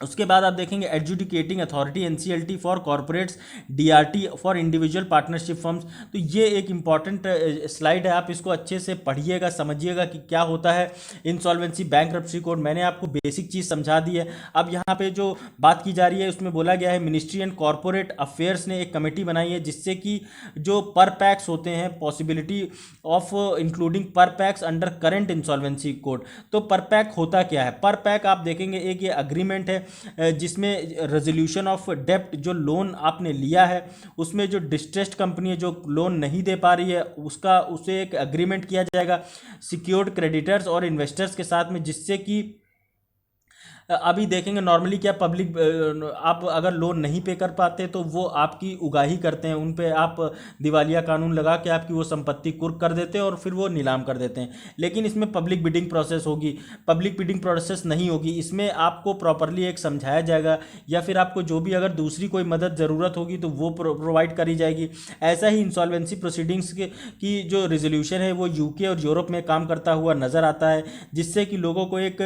उसके बाद आप देखेंगे adjudicating authority NCLT for corporates, DRT for individual partnership firms. तो ये एक इंपॉर्टेंट स्लाइड है, आप इसको अच्छे से पढ़िएगा, समझिएगा कि क्या होता है इंसॉल्वेंसी बैंकरप्सी कोड। मैंने आपको बेसिक चीज़ समझा दी है। अब यहाँ पे जो बात की जा रही है उसमें बोला गया है मिनिस्ट्री एंड कॉरपोरेट अफेयर्स ने एक कमेटी बनाई है जिससे कि जो पर पैक्स होते हैं, पॉसिबिलिटी ऑफ इंक्लूडिंग पर PACS under current insolvency code. तो पर पैक होता क्या है? पर पैक आप देखेंगे एक ये अग्रीमेंट है जिसमें रेजोल्यूशन ऑफ डेप्ट, जो लोन आपने लिया है उसमें जो डिस्ट्रेस्ड कंपनी है जो लोन नहीं दे पा रही है उसे एक एग्रीमेंट किया जाएगा सिक्योर्ड क्रेडिटर्स और इन्वेस्टर्स के साथ में, जिससे कि अभी देखेंगे नॉर्मली क्या पब्लिक आप अगर लोन नहीं पे कर पाते तो वो आपकी उगाही करते हैं, उन पे आप दिवालिया कानून लगा के आपकी वो संपत्ति कुर्क कर देते हैं और फिर वो नीलाम कर देते हैं। लेकिन इसमें पब्लिक बिडिंग प्रोसेस होगी, पब्लिक बिडिंग प्रोसेस नहीं होगी। इसमें आपको प्रॉपरली एक समझाया जाएगा या फिर आपको जो भी अगर दूसरी कोई मदद ज़रूरत होगी तो वो प्रोवाइड करी जाएगी। ऐसा ही इंसॉल्वेंसी प्रोसीडिंग्स की जो रेजोल्यूशन है वो यूके और यूरोप में काम करता हुआ नज़र आता है, जिससे कि लोगों को एक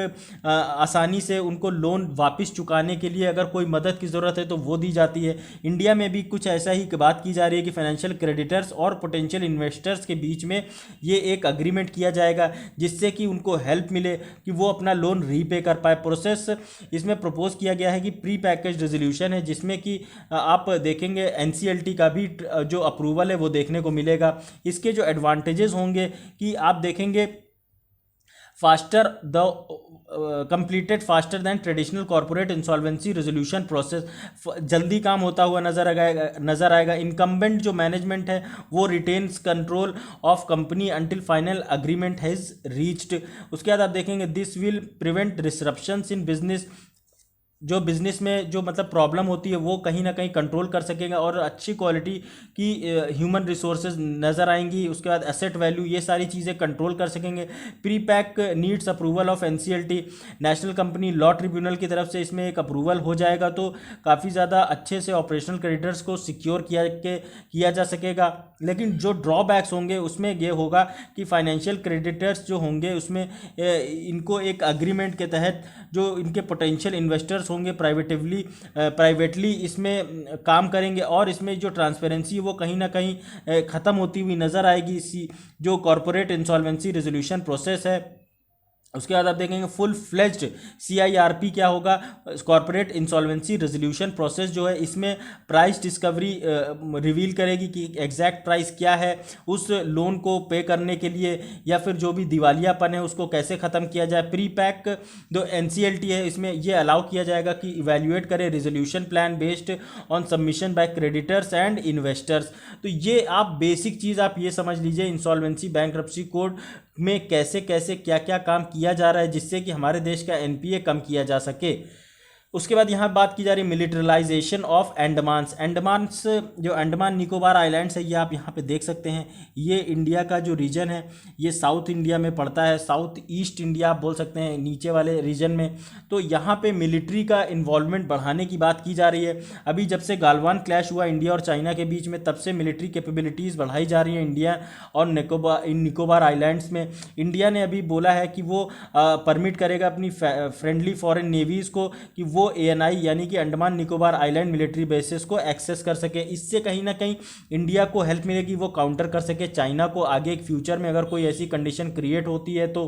आसानी से उनको लोन वापस चुकाने के लिए अगर कोई मदद की ज़रूरत है तो वो दी जाती है। इंडिया में भी कुछ ऐसा ही बात की जा रही है कि फाइनेंशियल क्रेडिटर्स और पोटेंशियल इन्वेस्टर्स के बीच में ये एक अग्रीमेंट किया जाएगा जिससे कि उनको हेल्प मिले कि वो अपना लोन रीपे कर पाए। प्रोसेस इसमें प्रपोज किया गया है कि प्री पैकेज रेजोल्यूशन है जिसमें कि आप देखेंगे एनसीएलटी का भी जो अप्रूवल है वो देखने को मिलेगा। इसके जो एडवांटेजेस होंगे कि आप देखेंगे faster the completed faster than traditional corporate insolvency resolution process, जल्दी काम होता हुआ नजर आएगा। इनकम्बेंट जो मैनेजमेंट है वो retains control of company until final agreement has reached. उसके बाद आप देखेंगे this will prevent disruptions in business, जो बिज़नेस में जो मतलब प्रॉब्लम होती है वो कहीं ना कहीं कंट्रोल कर सकेगा और अच्छी क्वालिटी की ह्यूमन रिसोर्सेज नज़र आएंगी। उसके बाद एसेट वैल्यू, ये सारी चीज़ें कंट्रोल कर सकेंगे। Pre pack needs approval of NCLT, national company law tribunal की तरफ से इसमें एक अप्रूवल हो जाएगा तो काफ़ी ज़्यादा अच्छे से ऑपरेशनल क्रेडिटर्स को सिक्योर किया जा सकेगा। लेकिन जो ड्रॉबैक्स होंगे उसमें ये होगा कि फाइनेंशियल क्रेडिटर्स जो होंगे उसमें इनको एक अग्रीमेंट के तहत जो इनके पोटेंशियल इन्वेस्टर्स होंगे प्राइवेटली इसमें काम करेंगे और इसमें जो ट्रांसपेरेंसी है वो कहीं ना कहीं ख़त्म होती हुई नज़र आएगी इसी जो कॉरपोरेट इंसॉल्वेंसी रेजोल्यूशन प्रोसेस है। उसके बाद आप देखेंगे फुल फ्लेज्ड सीआईआरपी क्या होगा, कॉर्पोरेट इंसॉल्वेंसी रेजोल्यूशन प्रोसेस जो है इसमें प्राइस डिस्कवरी रिवील करेगी कि एग्जैक्ट प्राइस क्या है उस लोन को पे करने के लिए या फिर जो भी दिवालियापन है उसको कैसे ख़त्म किया जाए। प्री पैक जो एनसीएलटी है इसमें ये अलाउ किया जाएगा कि इवैल्यूएट करे resolution plan based on submission by creditors and investors. तो ये आप बेसिक चीज़ आप ये समझ लीजिए इंसॉल्वेंसी बैंकरप्सी कोड में कैसे कैसे क्या क्या काम किया जा रहा है जिससे कि हमारे देश का एनपीए कम किया जा सके। उसके बाद यहाँ बात की जा रही है मिलिटरलाइजेशन ऑफ अंडमान्स। अंडमान्स जो अंडमान निकोबार आइलैंड्स है, ये आप यहाँ पे देख सकते हैं। ये इंडिया का जो रीजन है ये साउथ इंडिया में पड़ता है, साउथ ईस्ट इंडिया आप बोल सकते हैं नीचे वाले रीजन में। तो यहाँ पे मिलिट्री का इन्वॉल्वमेंट बढ़ाने की बात की जा रही है। अभी जब से गालवान क्लैश हुआ इंडिया और चाइना के बीच में, तब से मिलिट्री कैपेबिलिटीज़ बढ़ाई जा रही है इंडिया और निकोबार आइलैंड्स में। इंडिया ने अभी बोला है कि वो परमिट करेगा अपनी फ्रेंडली फॉरेन नेवीज़ को कि वो एएनआई यानी कि Andaman Nicobar island military bases को एक्सेस कर सके। इससे कहीं ना कहीं इंडिया को हेल्प मिलेगी, वो काउंटर कर सके चाइना को आगे एक फ्यूचर में अगर कोई ऐसी कंडीशन क्रिएट होती है तो।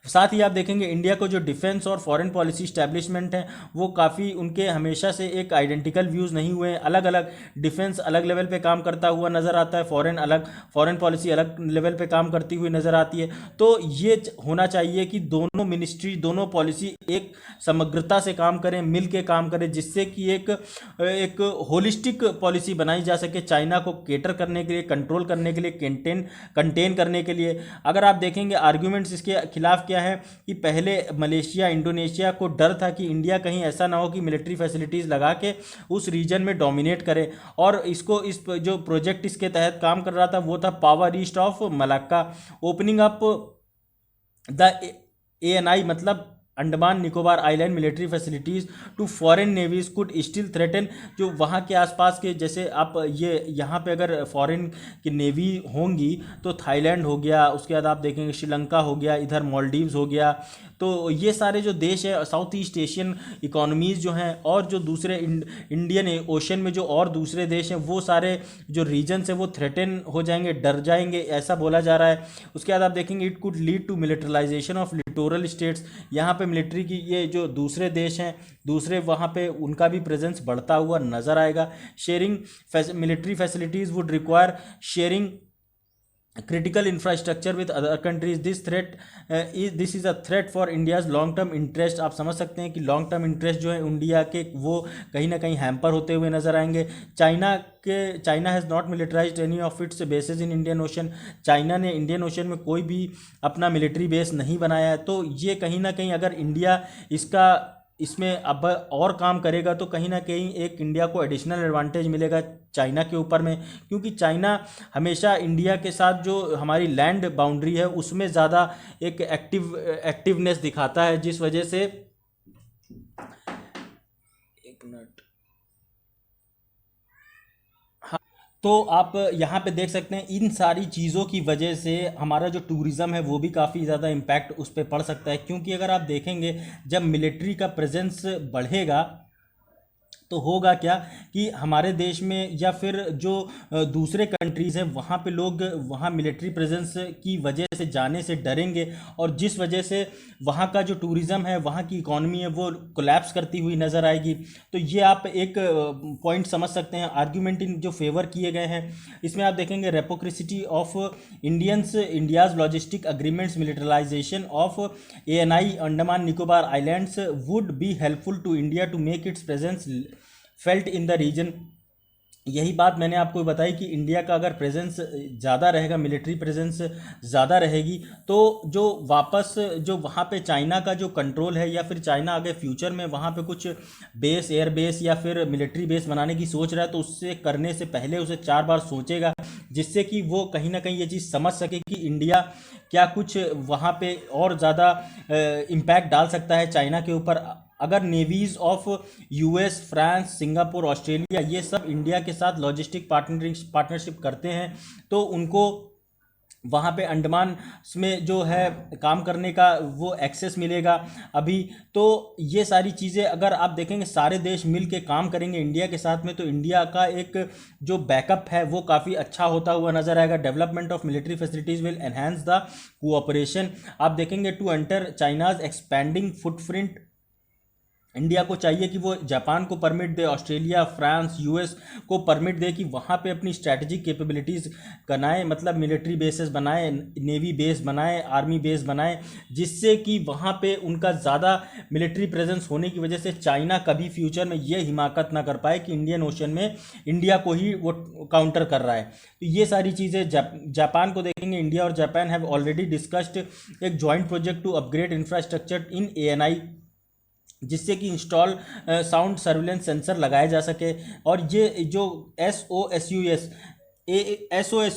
साथ ही आप देखेंगे इंडिया को जो डिफेंस और फॉरेन पॉलिसी स्टैब्लिशमेंट है वो काफ़ी उनके हमेशा से एक आइडेंटिकल व्यूज़ नहीं हुए हैं। अलग अलग डिफेंस अलग लेवल पे काम करता हुआ नज़र आता है, फॉरेन पॉलिसी अलग लेवल पे काम करती हुई नज़र आती है। तो ये होना चाहिए कि दोनों मिनिस्ट्री दोनों पॉलिसी एक समग्रता से काम करें, मिल के काम करें, जिससे कि एक होलिस्टिक पॉलिसी बनाई जा सके चाइना को केटर करने के लिए, कंट्रोल करने के लिए, कंटेन करने के लिए। अगर आप देखेंगे आर्ग्यूमेंट्स इसके खिलाफ क्या है कि पहले मलेशिया इंडोनेशिया को डर था कि इंडिया कहीं ऐसा ना हो कि मिलिट्री फैसिलिटीज़ लगा के उस रीजन में डोमिनेट करे, और इस जो प्रोजेक्ट इसके तहत काम कर रहा था वो था power east of Malacca, opening up the ANI मतलब Andaman Nicobar island military facilities to foreign navies could still threaten. जो वहाँ के आसपास के, जैसे आप ये यहाँ पे अगर फॉरेन की नेवी होंगी तो थाईलैंड हो गया, उसके बाद आप देखेंगे श्रीलंका हो गया, इधर मालदीव्स हो गया, तो ये सारे जो देश है साउथ ईस्ट एशियन इकोनॉमीज़ जो हैं, और जो दूसरे इंडियन ओशन में जो और दूसरे देश हैं, वो सारे जो रीजन्स हैं वो थ्रेटन हो जाएंगे, डर जाएंगे, ऐसा बोला जा रहा है। उसके बाद आप देखेंगे it could lead to militarisation of littoral states. यहाँ पे मिलिट्री की ये जो दूसरे देश हैं दूसरे, वहाँ पे उनका भी प्रेजेंस बढ़ता हुआ नजर आएगा। Sharing military facilities would require sharing critical infrastructure with other countries. This is a threat for India's long term interest। आप समझ सकते हैं कि लॉन्ग टर्म इंटरेस्ट जो है इंडिया के वो कहीं ना कहीं हैम्पर होते हुए नजर आएंगे। China has not militarised any of its bases in Indian Ocean. China ने इंडियन ओशन में कोई भी अपना मिलिट्री बेस नहीं बनाया है। तो ये कहीं ना कहीं अगर इंडिया इसमें अब और काम करेगा तो कहीं ना कहीं एक इंडिया को एडिशनल एडवांटेज मिलेगा चाइना के ऊपर में, क्योंकि चाइना हमेशा इंडिया के साथ जो हमारी लैंड बाउंड्री है उसमें ज़्यादा एक एक्टिवनेस दिखाता है, जिस वजह से एक मिनट, तो आप यहाँ पे देख सकते हैं इन सारी चीज़ों की वजह से हमारा जो टूरिज़्म है वो भी काफ़ी ज़्यादा इम्पैक्ट उस पर पड़ सकता है। क्योंकि अगर आप देखेंगे जब मिलिट्री का प्रेजेंस बढ़ेगा तो होगा क्या कि हमारे देश में या फिर जो दूसरे कंट्रीज़ हैं वहाँ पे लोग वहाँ मिलिट्री प्रेजेंस की वजह से जाने से डरेंगे, और जिस वजह से वहाँ का जो टूरिज़्म है वहाँ की इकॉनमी है वो कोलैप्स करती हुई नज़र आएगी। तो ये आप एक पॉइंट समझ सकते हैं। आर्ग्यूमेंट इन जो फेवर किए गए हैं इसमें आप देखेंगे reciprocity of India's logistic agreements, militarisation of ANI Andaman Nicobar islands would be helpful to India to make its presence felt in the region. यही बात मैंने आपको बताई कि इंडिया का अगर प्रेजेंस ज़्यादा रहेगा, मिलिट्री प्रेजेंस ज़्यादा रहेगी, तो जो वापस जो वहाँ पे चाइना का जो कंट्रोल है या फिर चाइना आगे फ्यूचर में वहाँ पे कुछ बेस, एयर बेस या फिर मिलिट्री बेस बनाने की सोच रहा है तो उससे करने से पहले उसे 4 बार सोचेगा, जिससे कि वो कहीं ना कहीं ये चीज़ समझ सके कि इंडिया क्या कुछ वहाँ पे और ज़्यादा इम्पैक्ट डाल सकता है चाइना के ऊपर। अगर navies of US, France, Singapore, Australia ये सब इंडिया के साथ लॉजिस्टिक पार्टनरशिप करते हैं तो उनको वहाँ पे अंडमान में जो है काम करने का वो एक्सेस मिलेगा। अभी तो ये सारी चीज़ें अगर आप देखेंगे सारे देश मिल के काम करेंगे इंडिया के साथ में तो इंडिया का एक जो बैकअप है वो काफ़ी अच्छा होता हुआ नजर आएगा। Development of military facilities will enhance the cooperation. आप देखेंगे to enter China's expanding footprint, India को चाहिए कि वो जापान को परमिट दे, ऑस्ट्रेलिया, फ्रांस, यूएस को परमिट दे कि वहाँ पे अपनी स्ट्रैटेजिक कैपेबिलिटीज़ बनाए, मतलब मिलिट्री बेसेस बनाए, नेवी बेस बनाए, आर्मी बेस बनाए, जिससे कि वहाँ पे उनका ज़्यादा मिलिट्री प्रेजेंस होने की वजह से चाइना कभी फ्यूचर में ये हिमाकत ना कर पाए कि इंडियन ओशन में इंडिया को ही वो काउंटर कर रहा है। तो ये सारी चीज़ें जापान को देखेंगे, इंडिया और जापान हैव ऑलरेडी डिस्कस्ड एक joint project to upgrade infrastructure in ANI जिससे कि इंस्टॉल साउंड सर्विलेंस सेंसर लगाया जा सके। और ये जो S O S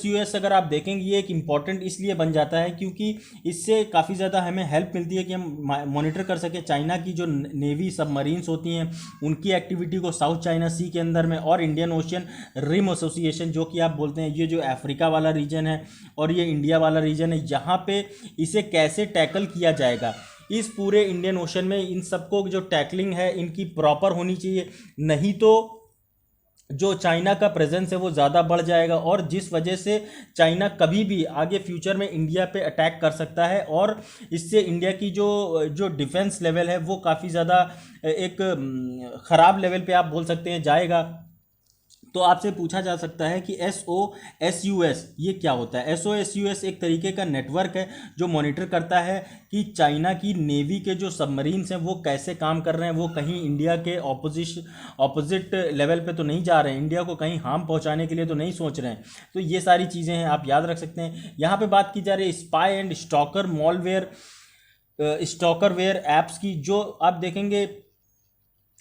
U S अगर आप देखेंगे, ये एक इम्पॉर्टेंट इसलिए बन जाता है क्योंकि इससे काफ़ी ज़्यादा हमें हेल्प मिलती है कि हम मॉनिटर कर सकें चाइना की जो नेवी सबमरीन्स होती हैं उनकी एक्टिविटी को साउथ चाइना सी के अंदर में, और इंडियन ओशियन रिम एसोसिएशन जो कि आप बोलते हैं, ये जो अफ्रीका वाला रीजन है और ये इंडिया वाला रीजन है, यहाँ पे इसे कैसे टैकल किया जाएगा। इस पूरे इंडियन ओशन में इन सबको जो टैकलिंग है इनकी प्रॉपर होनी चाहिए, नहीं तो जो चाइना का प्रेजेंस है वो ज़्यादा बढ़ जाएगा, और जिस वजह से चाइना कभी भी आगे फ्यूचर में इंडिया पे अटैक कर सकता है, और इससे इंडिया की जो जो डिफेंस लेवल है वो काफ़ी ज़्यादा एक ख़राब लेवल पे आप बोल सकते हैं जाएगा। तो आपसे पूछा जा सकता है कि SOSUS ये क्या होता है। SOSUS एक तरीके का नेटवर्क है जो मॉनिटर करता है कि चाइना की नेवी के जो सबमरीन्स हैं वो कैसे काम कर रहे हैं, वो कहीं इंडिया के ऑपोजिट लेवल पे तो नहीं जा रहे हैं, इंडिया को कहीं हार्म पहुंचाने के लिए तो नहीं सोच रहे हैं। तो ये सारी चीज़ें हैं, आप याद रख सकते हैं। यहाँ पे बात की जा रही है स्पाई एंड स्टॉकरवेयर ऐप्स की, जो आप देखेंगे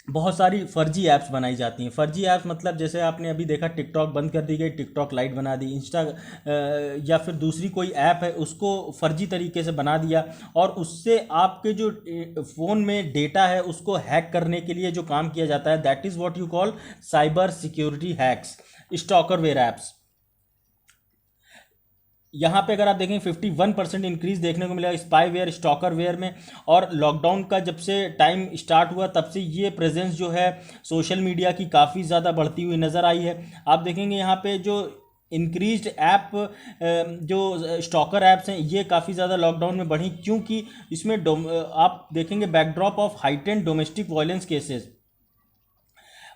बहुत सारी फर्जी ऐप्स बनाई जाती हैं। फर्जी ऐप्स मतलब जैसे आपने अभी देखा टिकटॉक बंद कर दी गई, टिकटॉक लाइट बना दी, या फिर दूसरी कोई ऐप है उसको फर्जी तरीके से बना दिया, और उससे आपके जो फ़ोन में डेटा है उसको हैक करने के लिए जो काम किया जाता है, that is what you call cyber security hacks, stalkerware apps. यहाँ पे अगर आप देखें 51% इंक्रीज देखने को मिला स्पाईवेयर स्टॉकरवेयर में, और लॉकडाउन का जब से टाइम स्टार्ट हुआ तब से ये प्रेजेंस जो है सोशल मीडिया की काफ़ी ज़्यादा बढ़ती हुई नज़र आई है। आप देखेंगे यहाँ पे जो इंक्रीज्ड ऐप जो स्टॉकर ऐप्स हैं ये काफ़ी ज़्यादा लॉकडाउन में बढ़ी, क्योंकि इसमें आप देखेंगे backdrop of heightened domestic violence cases.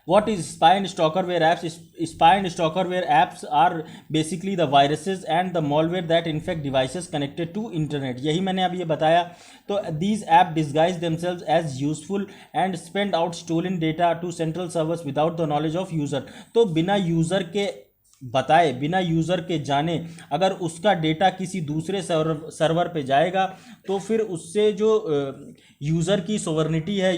What is spy and stalkerware apps? Spy and stalkerware apps are basically the viruses and the malware that infect devices connected to internet. यही मैंने अभी ये बताया। तो these app disguise themselves as useful and spend out stolen data to central servers without the knowledge of user. तो बिना user के बताए, बिना यूज़र के जाने अगर उसका डेटा किसी दूसरे सर्वर पे जाएगा तो फिर उससे जो यूज़र की सोवर्निटी है,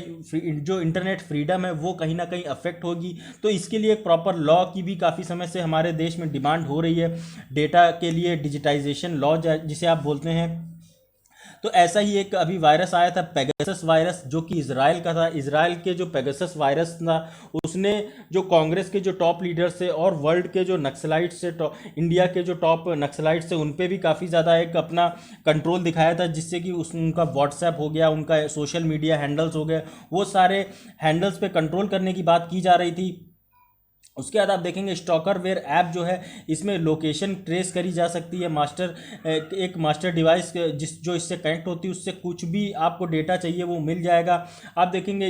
जो इंटरनेट फ्रीडम है, वो कहीं ना कहीं अफेक्ट होगी। तो इसके लिए एक प्रॉपर लॉ की भी काफ़ी समय से हमारे देश में डिमांड हो रही है, डेटा के लिए डिजिटाइजेशन लॉ जिसे आप बोलते हैं। तो ऐसा ही एक अभी वायरस आया था पेगासस वायरस, जो कि इजराइल का था। इजराइल के जो पेगासस वायरस था उसने जो कांग्रेस के जो टॉप लीडर से और वर्ल्ड के जो नक्सलाइट से, इंडिया के जो टॉप नक्सलाइट से, उन पे भी काफ़ी ज़्यादा एक अपना कंट्रोल दिखाया था, जिससे कि उनका व्हाट्सएप हो गया, उनका सोशल मीडिया हैंडल्स हो गए, वो सारे हैंडल्स पे कंट्रोल करने की बात की जा रही थी। उसके बाद आप देखेंगे स्टॉकरवेयर ऐप जो है इसमें लोकेशन ट्रेस करी जा सकती है। एक मास्टर डिवाइस जो इससे कनेक्ट होती है उससे कुछ भी आपको डेटा चाहिए वो मिल जाएगा। आप देखेंगे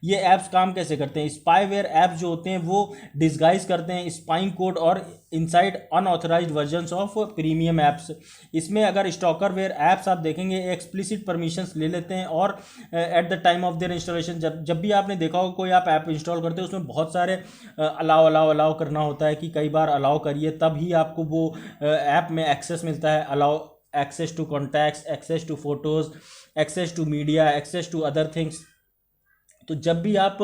ये ऐप्स काम कैसे करते हैं। स्पाईवेयर ऐप्स जो होते हैं वो डिस्गाइज करते हैं स्पाइंग कोड और inside unauthorized versions of premium apps. इसमें अगर स्टॉकरवेयर ऐप्स आप देखेंगे एक्सप्लिसिट परमिशंस ले लेते हैं, और at the time of their installation, जब भी आपने देखा हो कोई आप ऐप इंस्टॉल करते हो उसमें बहुत सारे अलाउ करना होता है कि कई बार अलाउ करिए तब ही आपको वो ऐप में एक्सेस मिलता है। Allow access to contacts, access to photos, access to media, access to other things. तो जब भी आप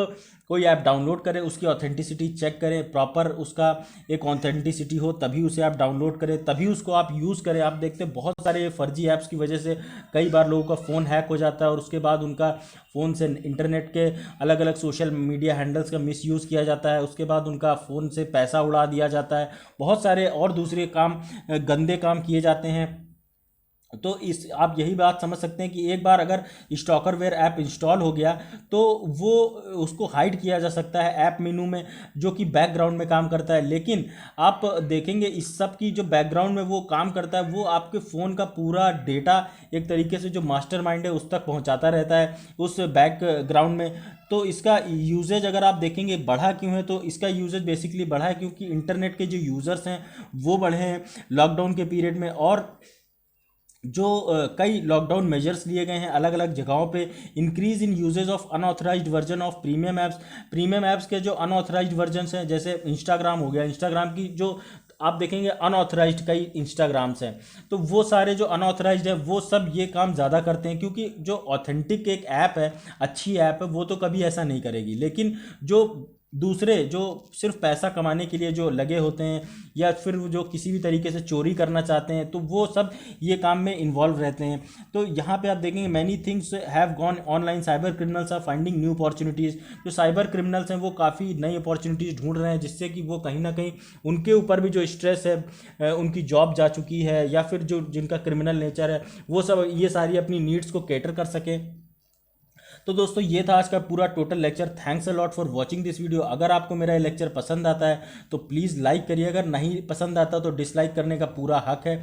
कोई ऐप डाउनलोड करें उसकी ऑथेंटिसिटी चेक करें, प्रॉपर उसका एक ऑथेंटिसिटी हो तभी उसे आप डाउनलोड करें, तभी उसको आप यूज़ करें। आप देखते हैं बहुत सारे फर्जी ऐप्स की वजह से कई बार लोगों का फ़ोन हैक हो जाता है और उसके बाद उनका फ़ोन से इंटरनेट के अलग अलग सोशल मीडिया हैंडल्स का मिसयूज़ किया जाता है, उसके बाद उनका फ़ोन से पैसा उड़ा दिया जाता है, बहुत सारे और दूसरे काम, गंदे काम किए जाते हैं। तो इस आप यही बात समझ सकते हैं कि एक बार अगर स्टॉकरवेयर ऐप इंस्टॉल हो गया तो वो उसको हाइड किया जा सकता है ऐप मेनू में, जो कि बैकग्राउंड में काम करता है। लेकिन आप देखेंगे इस सब की जो बैकग्राउंड में वो काम करता है वो आपके फ़ोन का पूरा डेटा एक तरीके से जो मास्टरमाइंड है उस तक पहुंचाता रहता है उस बैकग्राउंड में। तो इसका यूजेज अगर आप देखेंगे बढ़ा क्यों है, तो इसका यूजेज बेसिकली बढ़ा है क्योंकि इंटरनेट के जो यूज़र्स हैं वो बढ़े हैं लॉकडाउन के पीरियड में, और जो कई लॉकडाउन मेजर्स लिए गए हैं अलग अलग जगहों पे। Increase in usages of unauthorized version of premium apps के जो अनऑथराइज्ड वर्जन हैं जैसे इंस्टाग्राम हो गया, इंस्टाग्राम की जो आप देखेंगे अनऑथराइज्ड कई इंस्टाग्राम्स हैं, तो वो सारे जो अनऑथराइज्ड है वो सब ये काम ज़्यादा करते हैं, क्योंकि जो ऑथेंटिक एक ऐप है, अच्छी ऐप है, वो तो कभी ऐसा नहीं करेगी। लेकिन जो दूसरे जो सिर्फ पैसा कमाने के लिए जो लगे होते हैं, या फिर जो किसी भी तरीके से चोरी करना चाहते हैं, तो वो सब ये काम में इन्वॉल्व रहते हैं। तो यहाँ पे आप देखेंगे many things have gone online, cyber criminals are finding new opportunities. जो साइबर क्रिमिनल्स हैं वो काफ़ी नई अपॉर्चुनिटीज़ ढूंढ रहे हैं, जिससे कि वो कहीं ना कहीं उनके ऊपर भी जो स्ट्रेस है, उनकी जॉब जा चुकी है, या फिर जो जिनका क्रिमिनल नेचर है, वो सब ये सारी अपनी नीड्स को कैटर कर सकें। तो दोस्तों ये था आज का पूरा total lecture. Thanks a lot for watching this video. अगर आपको मेरा ये लेक्चर पसंद आता है तो प्लीज़ लाइक करिए, अगर नहीं पसंद आता तो डिसलाइक करने का पूरा हक है।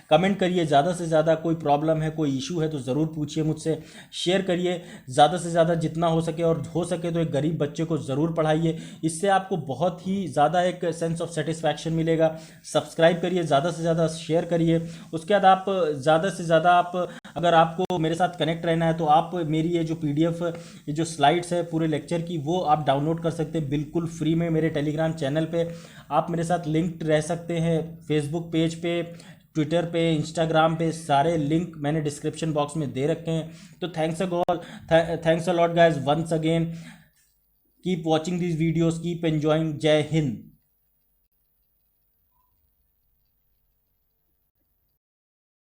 कमेंट करिए ज़्यादा से ज़्यादा, कोई प्रॉब्लम है, कोई इशू है तो ज़रूर पूछिए मुझसे। शेयर करिए ज़्यादा से ज़्यादा जितना हो सके, और हो सके तो एक गरीब बच्चे को ज़रूर पढ़ाइए, इससे आपको बहुत ही ज़्यादा एक सेंस ऑफ सेटिस्फैक्शन मिलेगा। सब्सक्राइब करिए, ज़्यादा से ज़्यादा शेयर करिए। उसके बाद आप ज़्यादा से ज़्यादा आप, अगर आपको मेरे साथ कनेक्ट रहना है तो आप मेरी ये जो PDF, ये जो स्लाइड्स है पूरे लेक्चर की, वो आप डाउनलोड कर सकते हैं बिल्कुल फ्री में मेरे टेलीग्राम चैनल पे। आप मेरे साथ लिंक्ड रह सकते हैं फेसबुक पेज पे, ट्विटर पे, इंस्टाग्राम पे, सारे लिंक मैंने डिस्क्रिप्शन बॉक्स में दे रखे हैं। तो thanks a lot guys once again. Keep watching these videos, keep enjoying. जय हिंद।